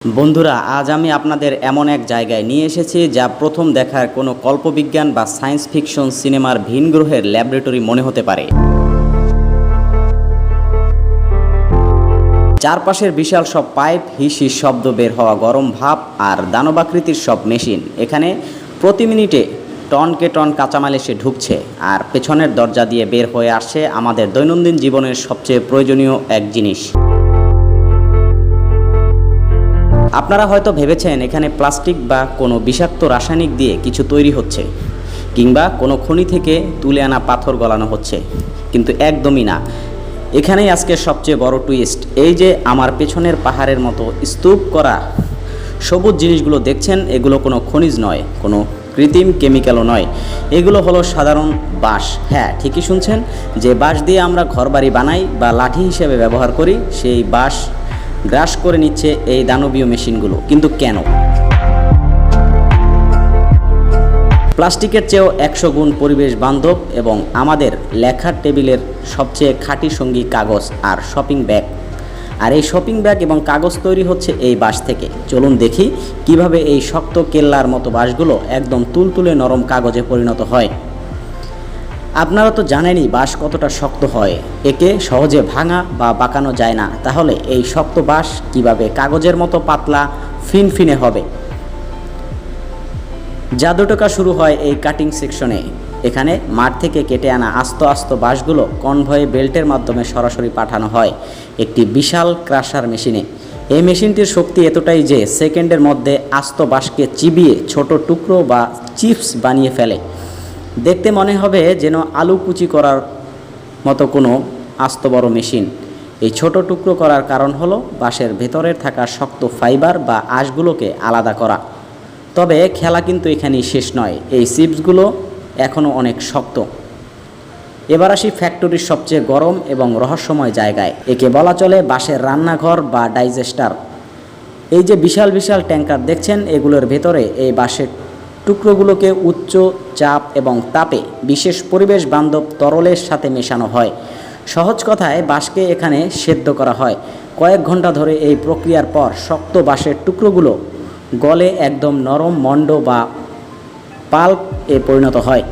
বন্ধুরা, আজ আমি আপনাদের এমন এক জায়গায় নিয়ে এসেছি যা প্রথম দেখার কোনো কল্পবিজ্ঞান বা সায়েন্স ফিকশন সিনেমার ভিন গ্রহের ল্যাবরেটরি মনে হতে পারে। চারপাশের বিশাল সব পাইপ, হিসিস শব্দ বের হওয়া গরম ভাপ আর দানবাকৃতির সব মেশিন। এখানে প্রতি মিনিটে টনকে টন কাঁচামাল এসে ঢুকছে আর পেছনের দরজা দিয়ে বের হয়ে আসছে আমাদের দৈনন্দিন জীবনের সবচেয়ে প্রয়োজনীয় এক জিনিস। আপনারা হয়তো ভেবেছেন এখানে প্লাস্টিক বা কোনো বিষাক্ত রাসায়নিক দিয়ে কিছু তৈরি হচ্ছে, কিংবা কোনো খনি থেকে তুলে আনা পাথর গলানো হচ্ছে, কিন্তু একদমই না। এখানেই আজকে সবচেয়ে বড় টুইস্ট। এই যে আমার পেছনের পাহাড়ের মতো স্তূপ করা সবুজ জিনিসগুলো দেখছেন, এগুলো কোনো খনিজ নয়, কোনো কৃত্রিম কেমিক্যালও নয়। এগুলো হলো সাধারণ বাঁশ। হ্যাঁ, ঠিকই শুনছেন, যে বাঁশ দিয়ে আমরা ঘরবাড়ি বানাই বা লাঠি হিসেবে ব্যবহার করি, সেই বাঁশ গ্রাস করে নিচ্ছে এই দানবীয় মেশিনগুলো। কিন্তু কেন? প্লাস্টিকের চেয়েও 100 গুণ পরিবেশ বান্ধব এবং আমাদের লেখার টেবিলের সবচেয়ে খাঁটি সঙ্গী কাগজ আর শপিং ব্যাগ। আর এই শপিং ব্যাগ এবং কাগজ তৈরি হচ্ছে এই বাঁশ থেকে। চলুন দেখি কিভাবে এই শক্ত কেল্লার মতো বাঁশগুলো একদম তুলতুলে নরম কাগজে পরিণত হয়। আপনারা তো জানেনই বাঁশ কতটা শক্ত হয়, একে সহজে ভাঙা বা বাঁকানো যায় না। তাহলে এই শক্ত বাঁশ কিভাবে কাগজের মতো পাতলা ফিনফিনে হবে? জাদুটোকা শুরু হয় এই কাটিং সেকশনে। এখানে মাঠ থেকে কেটে আনা আস্ত আস্ত বাঁশগুলো কনভয়ে বেল্টের মাধ্যমে সরাসরি পাঠানো হয় একটি বিশাল ক্রাশার মেশিনে। এই মেশিনটির শক্তি এতটাই যে সেকেন্ডের মধ্যে আস্ত বাঁশকে চিবিয়ে ছোট টুকরো বা চিপস বানিয়ে ফেলে। দেখতে মনে হবে যেন আলু কুচি করার মতো কোনো আস্ত বড় মেশিন। এই ছোট টুকরো করার কারণ হলো বাঁশের ভেতরের থাকা শক্ত ফাইবার বা আঁশগুলোকে আলাদা করা। তবে খেলা কিন্তু এখানেই শেষ নয়, এই চিপসগুলো এখনও অনেক শক্ত। এবার আসি ফ্যাক্টরির সবচেয়ে গরম এবং রহস্যময় জায়গায়। একে বলা চলে বাঁশের রান্নাঘর বা ডাইজেস্টার। এই যে বিশাল বিশাল ট্যাঙ্কার দেখছেন, এগুলোর ভেতরে এই বাঁশের টুকরোগুলোকে উচ্চ চাপ এবং তাপে বিশেষ পরিবেশ বান্ধব তরলের সাথে মেশানো হয়। সহজ কথায় বাঁশকে এখানে সেদ্ধ করা হয়। কয়েক ঘন্টা ধরে এই প্রক্রিয়ার পর শক্ত বাঁশের টুকরোগুলো গলে একদম নরম মণ্ড বা পাল্প এ পরিণত হয়।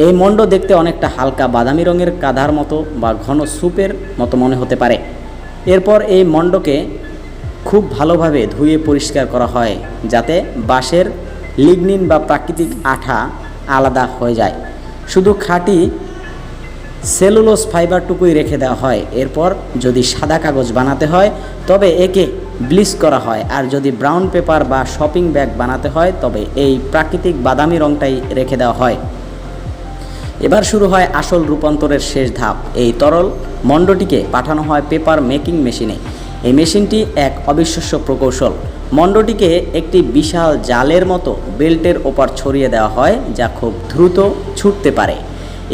এই মণ্ড দেখতে অনেকটা হালকা বাদামি রঙের কাদার মতো বা ঘন স্যুপের মতো মনে হতে পারে। এরপর এই মণ্ডকে খুব ভালোভাবে ধুয়ে পরিষ্কার করা হয় যাতে বাঁশের লিগনিন বা প্রাকৃতিক আঠা আলাদা হয়ে যায়। শুধু খাঁটি সেলুলোজ ফাইবারটুকুই রেখে দেওয়া হয়। এরপর যদি সাদা কাগজ বানাতে হয় তবে একে ব্লিচ করা হয়, আর যদি ব্রাউন পেপার বা শপিং ব্যাগ বানাতে হয় তবে এই প্রাকৃতিক বাদামি রঙটাই রেখে দেওয়া হয়। এবার শুরু হয় আসল রূপান্তরের শেষ ধাপ। এই তরল মণ্ডটিকে পাঠানো হয় পেপার মেকিং মেশিনে। এই মেশিনটি এক অবিশ্বাস্য প্রকৌশল। মণ্ডটিকে একটি বিশাল জালের মতো বেল্টের ওপর ছড়িয়ে দেওয়া হয় যা খুব দ্রুত ছুটতে পারে।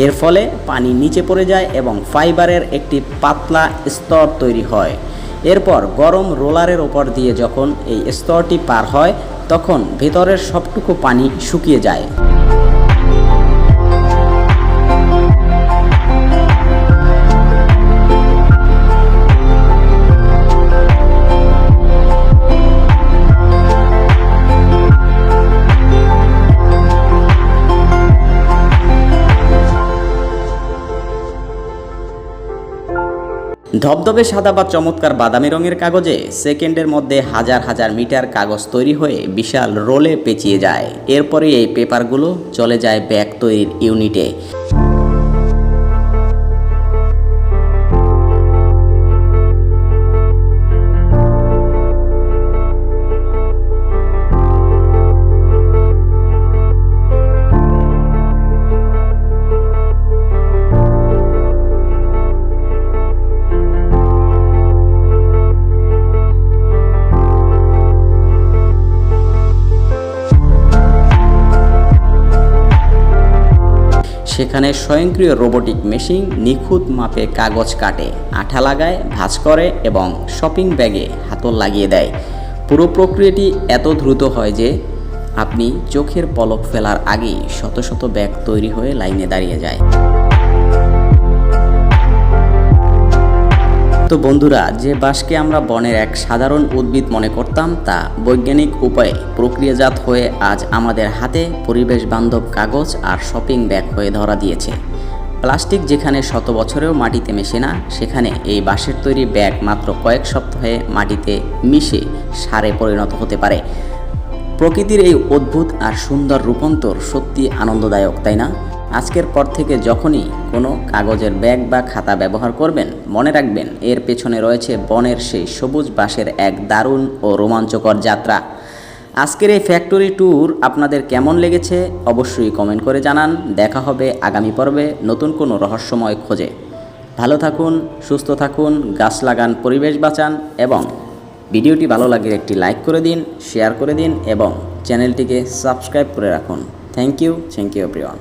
এর ফলে পানি নিচে পড়ে যায় এবং ফাইবারের একটি পাতলা স্তর তৈরি হয়। এরপর গরম রোলারের ওপর দিয়ে যখন এই স্তরটি পার হয় তখন ভেতরের সবটুকু পানি শুকিয়ে যায়। ধবধবে সাদা বা চমৎকার বাদামি রঙের কাগজে সেকেন্ডের মধ্যে হাজার হাজার মিটার কাগজ তৈরি হয়ে বিশাল রোলে পেঁচিয়ে যায়। এরপরে এই পেপারগুলো চলে যায় ব্যাগ তৈরির ইউনিটে। সেখানে স্বয়ংক্রিয় রোবোটিক মেশিন নিখুঁত মাপে কাগজ কাটে, আঠা লাগায়, ভাঁজ করে এবং শপিং ব্যাগে হাতল লাগিয়ে দেয়। পুরো প্রক্রিয়াটি এত দ্রুত হয় যে আপনি চোখের পলক ফেলার আগেই শত শত ব্যাগ তৈরি হয়ে লাইনে দাঁড়িয়ে যায়। তো বন্ধুরা, যে বাঁশকে আমরা বনের এক সাধারণ উদ্ভিদ মনে করতাম তা বৈজ্ঞানিক উপায়ে প্রক্রিয়াজাত হয়ে আজ আমাদের হাতে পরিবেশ বান্ধব কাগজ আর শপিং ব্যাগ হয়ে ধরা দিয়েছে। প্লাস্টিক যেখানে শত বছরেও মাটিতে মেশে না, সেখানে এই বাঁশের তৈরি ব্যাগ মাত্র কয়েক সপ্তাহে মাটিতে মিশে সারে পরিণত হতে পারে। প্রকৃতির এই অদ্ভুত আর সুন্দর রূপান্তর সত্যি আনন্দদায়ক, তাই না? আজকের পর থেকে যখনই কোনো কাগজের ব্যাগ বা খাতা ব্যবহার করবেন, মনে রাখবেন এর পেছনে রয়েছে বনের সেই সবুজ বাঁশের এক দারুণ ও রোমাঞ্চকর যাত্রা। আজকের এই ফ্যাক্টরি ট্যুর আপনাদের কেমন লেগেছে অবশ্যই কমেন্ট করে জানান। দেখা হবে আগামী পর্বে নতুন কোনো রহস্যময় খোঁজে। ভালো থাকুন, সুস্থ থাকুন, গাছ লাগান, পরিবেশ বাঁচান এবং ভিডিওটি ভালো লাগলে একটি লাইক করে দিন, শেয়ার করে দিন এবং চ্যানেলটিকে সাবস্ক্রাইব করে রাখুন। Thank you everyone.